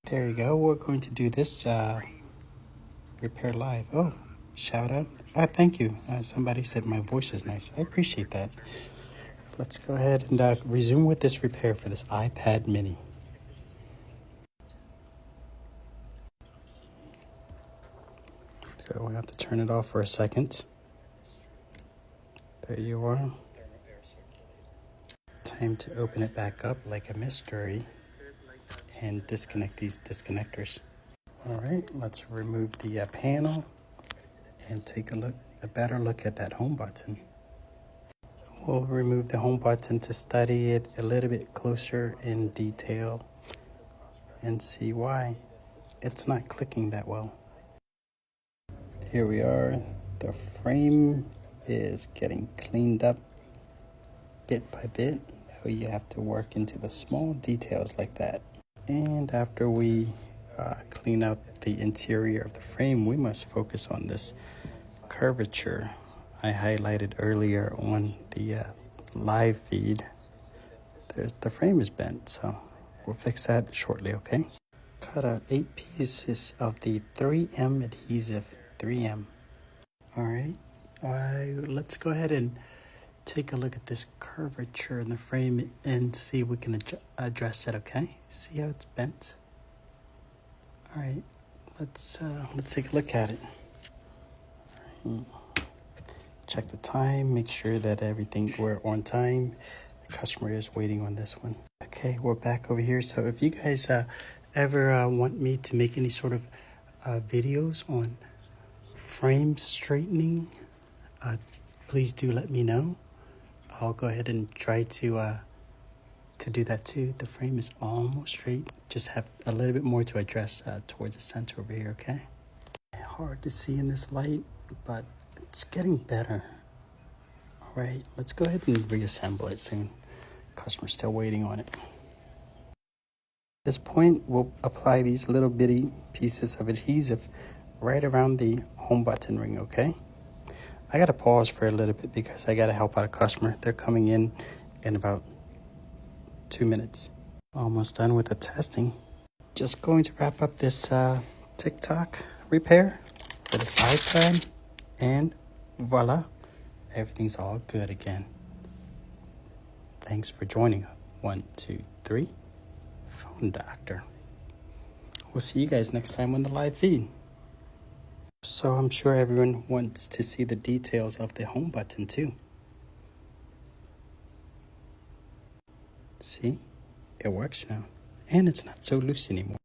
There you go. We're going to do this repair live. Oh, shout out. Thank you. Somebody said my voice is nice. I appreciate that. Let's go ahead and resume with this repair for this iPad mini. So we have to turn it off for a second. There you are. Time to open it back up like a mystery and disconnect these disconnectors. All right, let's remove the panel and take a better look at that home button. We'll remove the home button to study it a little bit closer in detail and see why it's not clicking that well. Here we are. The frame is getting cleaned up bit by bit. So you have to work into the small details like that. And after we clean out the interior of the frame, we must focus on this curvature I highlighted earlier on the live feed. The frame is bent, so we'll fix that shortly, okay? Cut out 8 pieces of the 3M adhesive, 3M. All right, let's go ahead and take a look at this curvature in the frame and see if we can address it, okay? See how it's bent? All right, let's take a look at it. All right. Check the time, make sure that we're on time. The customer is waiting on this one. Okay, we're back over here. So if you guys ever want me to make any sort of videos on frame straightening, please do let me know. I'll go ahead and try to do that too. The frame is almost straight. Just have a little bit more to address towards the center over here, okay? Hard to see in this light, but it's getting better. All right, let's go ahead and reassemble it soon. Customer's still waiting on it. At this point, we'll apply these little bitty pieces of adhesive right around the home button ring, okay? I gotta pause for a little bit because I gotta help out a customer. They're coming in about 2 minutes. Almost done with the testing. Just going to wrap up this TikTok repair for this iPad, and voila, everything's all good again. Thanks for joining. 1, 2, 3, Phone Doctor. We'll see you guys next time on the live feed. So I'm sure everyone wants to see the details of the home button too. See, it works now, and it's not so loose anymore.